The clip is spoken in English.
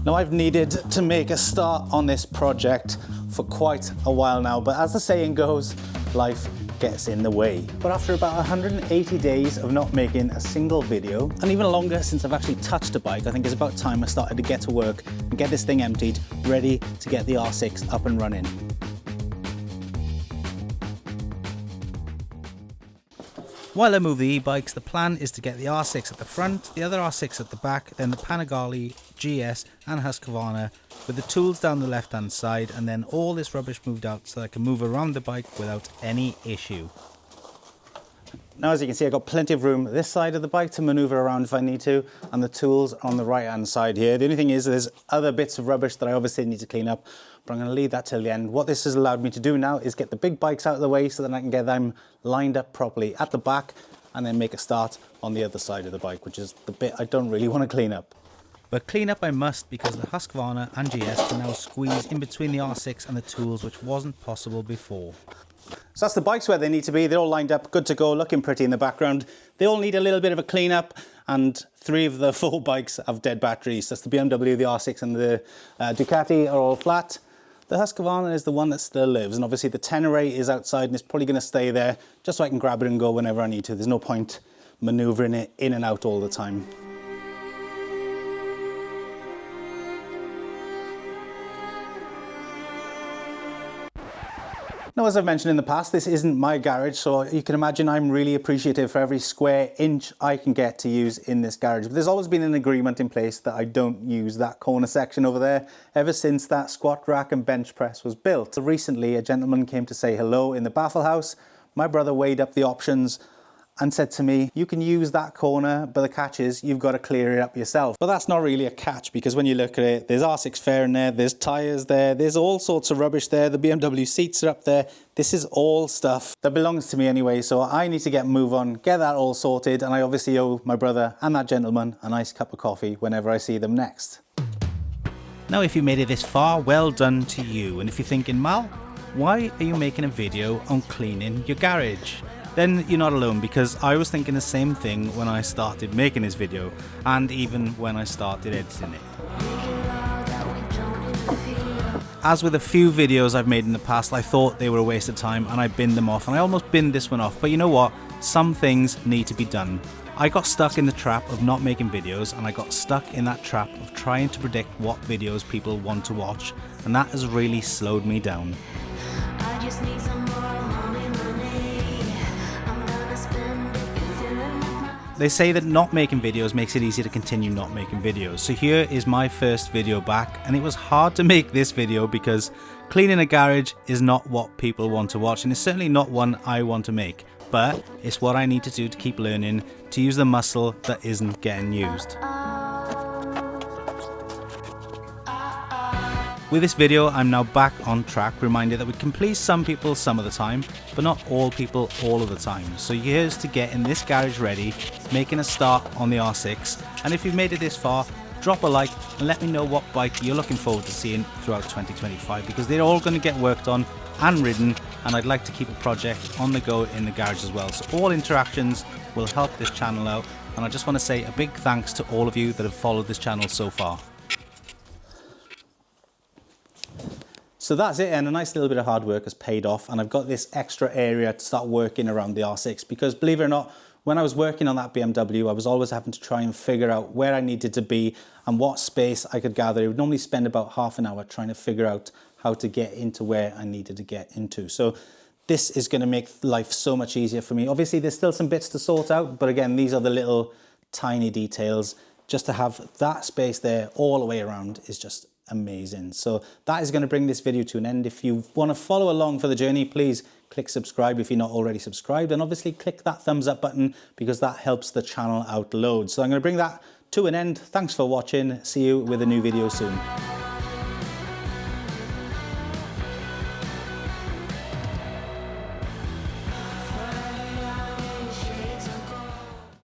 Now, I've needed to make a start on this project for quite a while now, but as the saying goes, life gets in the way. But after about 180 days of not making a single video, and even longer since I've actually touched a bike, I think it's about time I started to get to work and get this thing emptied, ready to get the R6 up and running. While I move the e-bikes, the plan is to get the R6 at the front, the other R6 at the back, then the Panigale, GS and Husqvarna with the tools down the left hand side, and then all this rubbish moved out so that I can move around the bike without any issue. Now, as you can see, I've got plenty of room this side of the bike to maneuver around if I need to, and the tools are on the right hand side here. The only thing is there's other bits of rubbish that I obviously need to clean up, but I'm going to leave that till the end. What this has allowed me to do now is get the big bikes out of the way so that I can get them lined up properly at the back and then make a start on the other side of the bike, which is the bit I don't really want to clean up. But clean up I must, because the Husqvarna and GS can now squeeze in between the R6 and the tools, which wasn't possible before. So that's the bikes where they need to be. They're all lined up, good to go, looking pretty in the background. They all need a little bit of a clean up, and 3 of the 4 bikes have dead batteries. That's the BMW, the R6 and the Ducati are all flat. The Husqvarna is the one that still lives, and obviously the Tenere is outside and it's probably going to stay there just so I can grab it and go whenever I need to. There's no point manoeuvring it in and out all the time. Now, as I've mentioned in the past, this isn't my garage, so you can imagine I'm really appreciative for every square inch I can get to use in this garage. But there's always been an agreement in place that I don't use that corner section over there ever since that squat rack and bench press was built. So recently, a gentleman came to say hello in the baffle house. My brother weighed up the options and said to me, you can use that corner, but the catch is you've got to clear it up yourself. But that's not really a catch, because when you look at it, there's R6 fare in there, there's tyres there, there's all sorts of rubbish there, the BMW seats are up there. This is all stuff that belongs to me anyway, so I need to move on, get that all sorted, and I obviously owe my brother and that gentleman a nice cup of coffee whenever I see them next. Now, if you made it this far, well done to you. And if you're thinking, Mal, why are you making a video on cleaning your garage? Then you're not alone, because I was thinking the same thing when I started making this video, and even when I started editing it. As with a few videos I've made in the past, I thought they were a waste of time and I binned them off, and I almost binned this one off. But you know what? Some things need to be done. I got stuck in the trap of not making videos, and I got stuck in that trap of trying to predict what videos people want to watch, and that has really slowed me down. I just need some more money. They say that not making videos makes it easy to continue not making videos. So here is my first video back, and it was hard to make this video because cleaning a garage is not what people want to watch, and it's certainly not one I want to make, but it's what I need to do to keep learning to use the muscle that isn't getting used. With this video, I'm now back on track, reminded that we can please some people some of the time, but not all people all of the time. So here's to getting this garage ready, making a start on the R6, and if you've made it this far, drop a like and let me know what bike you're looking forward to seeing throughout 2025, because they're all going to get worked on and ridden, and I'd like to keep a project on the go in the garage as well. So all interactions will help this channel out, and I just want to say a big thanks to all of you that have followed this channel so far. So that's it, and a nice little bit of hard work has paid off, and I've got this extra area to start working around the R6, because believe it or not, when I was working on that BMW, I was always having to try and figure out where I needed to be and what space I could gather. I would normally spend about half an hour trying to figure out how to get into where I needed to get into. So this is going to make life so much easier for me. Obviously, there's still some bits to sort out, but again, these are the little tiny details. Just to have that space there all the way around is just amazing. So that is going to bring this video to an end. If you want to follow along for the journey, please click subscribe if you're not already subscribed, and obviously click that thumbs up button because that helps the channel out loads. So I'm going to bring that to an end. Thanks for watching. See you with a new video soon.